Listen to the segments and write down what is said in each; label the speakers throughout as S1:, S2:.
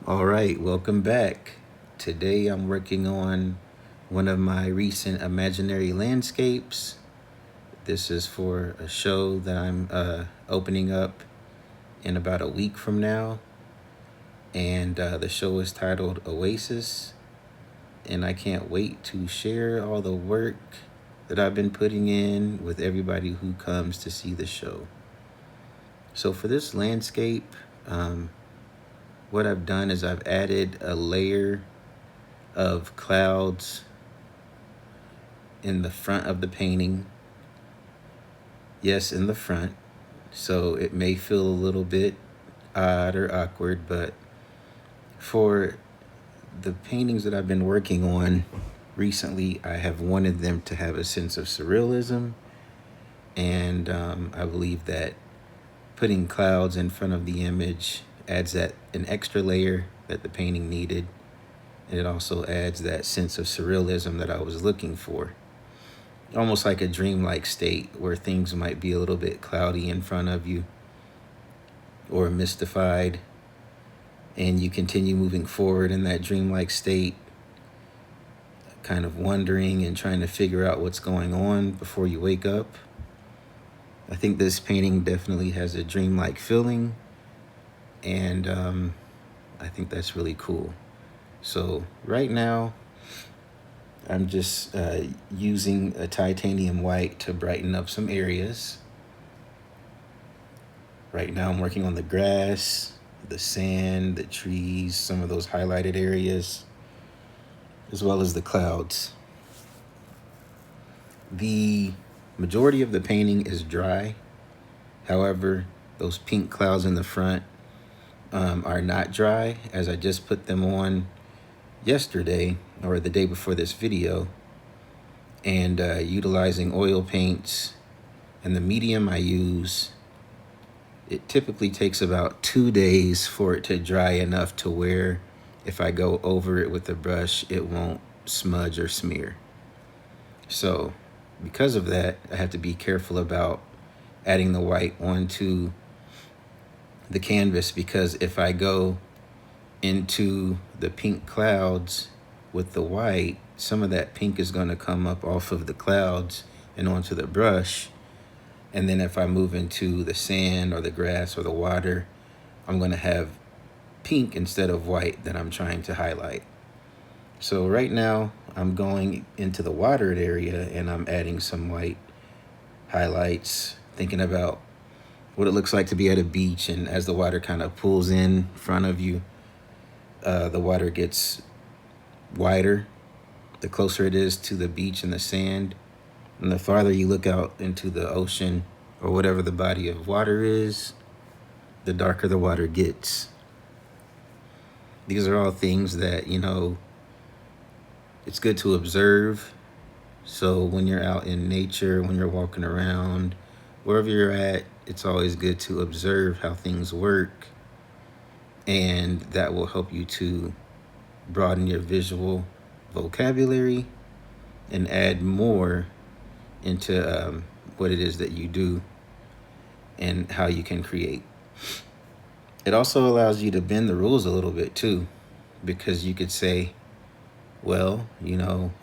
S1: All right, welcome back. Today I'm working on one of my recent imaginary landscapes. This is for a show that I'm opening up in about a week from now. And the show is titled Oasis. And I can't wait to share all the work that I've been putting in with everybody who comes to see the show. So for this landscape, um, what I've done is I've added a layer of clouds in the front of the painting. Yes, in the front. So it may feel a little bit odd or awkward, but for the paintings that I've been working on recently, I have wanted them to have a sense of surrealism. And I believe that putting clouds in front of the image adds that an extra layer that the painting needed. And it also adds that sense of surrealism that I was looking for. Almost like a dreamlike state where things might be a little bit cloudy in front of you or mystified, and you continue moving forward in that dreamlike state, kind of wondering and trying to figure out what's going on before you wake up. I think this painting definitely has a dreamlike feeling, and I think that's really cool. So right now, I'm just using a titanium white to brighten up some areas. Right now, I'm working on the grass, the sand, the trees, some of those highlighted areas, as well as the clouds. The majority of the painting is dry. However, those pink clouds in the front are not dry, as I just put them on yesterday or the day before this video, and utilizing oil paints and the medium I use, it typically takes about 2 days for it to dry enough to where if I go over it with a brush, it won't smudge or smear. So because of that, I have to be careful about adding the white onto the canvas, because if I go into the pink clouds with the white, some of that pink is going to come up off of the clouds and onto the brush. And then if I move into the sand or the grass or the water, I'm going to have pink instead of white that I'm trying to highlight. So right now I'm going into the watered area and I'm adding some white highlights, thinking about what it looks like to be at a beach. And as the water kind of pulls in front of you, the water gets wider the closer it is to the beach and the sand. And the farther you look out into the ocean or whatever the body of water is, the darker the water gets. These are all things that, it's good to observe. So when you're out in nature, when you're walking around, wherever you're at, it's always good to observe how things work. And that will help you to broaden your visual vocabulary and add more into what it is that you do and how you can create. It also allows you to bend the rules a little bit too, because you could say, well,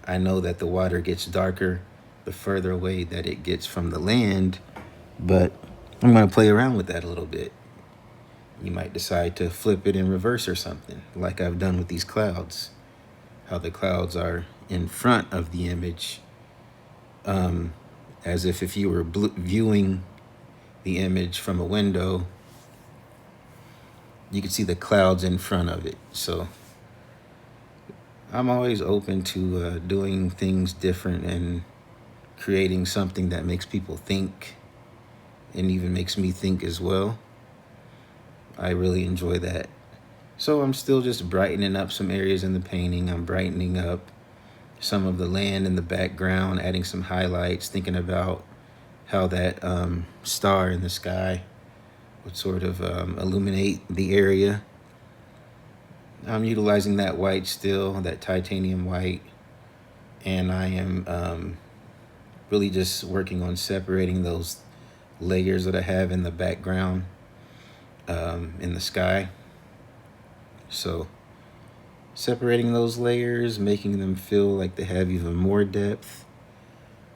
S1: I know that the water gets darker the further away that it gets from the land, but I'm going to play around with that a little bit. You might decide to flip it in reverse or something, like I've done with these clouds, how the clouds are in front of the image, as if you were viewing the image from a window, you could see the clouds in front of it. So I'm always open to doing things different and creating something that makes people think and even makes me think as well. I really enjoy that. So I'm still just brightening up some areas in the painting. I'm brightening up some of the land in the background, adding some highlights, thinking about how that star in the sky would sort of illuminate the area. I'm utilizing that white still, that titanium white, and I am really just working on separating those layers that I have in the background in the sky. So separating those layers, making them feel like they have even more depth.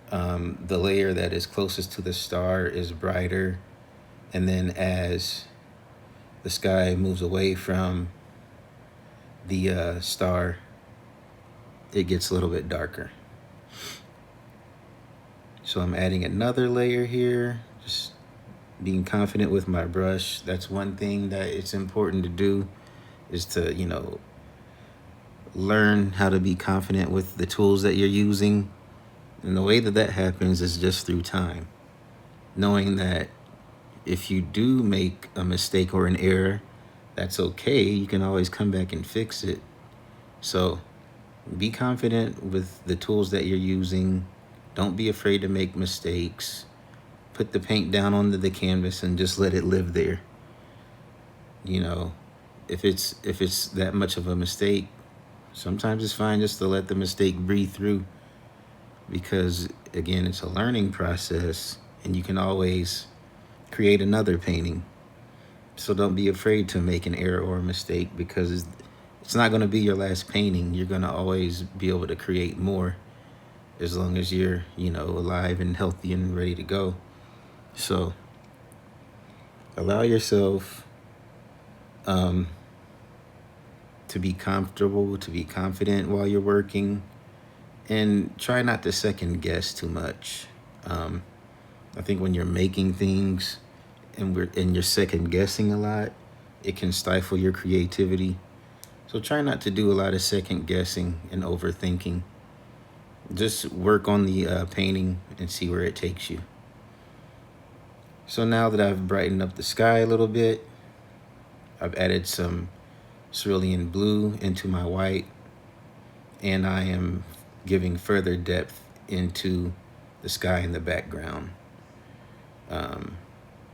S1: The layer that is closest to the star is brighter, and then as the sky moves away from the star, it gets a little bit darker. So I'm adding another layer here, just being confident with my brush. That's one thing that it's important to do, is to, learn how to be confident with the tools that you're using. And the way that that happens is just through time. Knowing that if you do make a mistake or an error, that's okay. You can always come back and fix it. So be confident with the tools that you're using. Don't be afraid to make mistakes. Put the paint down onto the canvas and just let it live there. If it's that much of a mistake, sometimes it's fine just to let the mistake breathe through, because again, it's a learning process and you can always create another painting. So don't be afraid to make an error or a mistake, because it's not going to be your last painting. You're going to always be able to create more as long as you're, alive and healthy and ready to go. So allow yourself to be comfortable, to be confident while you're working, and try not to second guess too much. I think when you're making things and you're second guessing a lot, it can stifle your creativity. So try not to do a lot of second guessing and overthinking. Just work on the painting and see where it takes you. So now that I've brightened up the sky a little bit, I've added some cerulean blue into my white, and I am giving further depth into the sky in the background.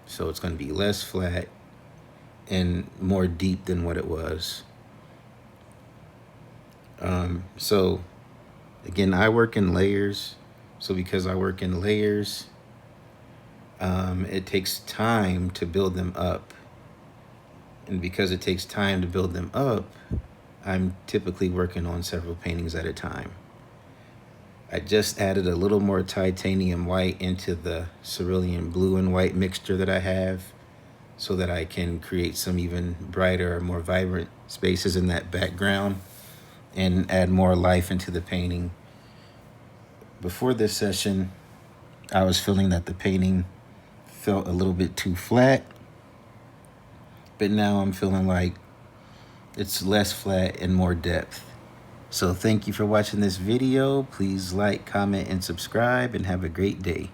S1: So it's going to be less flat and more deep than what it was. So again, I work in layers. So because I work in layers, it takes time to build them up. And because it takes time to build them up, I'm typically working on several paintings at a time. I just added a little more titanium white into the cerulean blue and white mixture that I have, so that I can create some even brighter or more vibrant spaces in that background and add more life into the painting. Before this session, I was feeling that the painting felt a little bit too flat, but now I'm feeling like it's less flat and more depth. So thank you for watching this video. Please like, comment, and subscribe, and have a great day.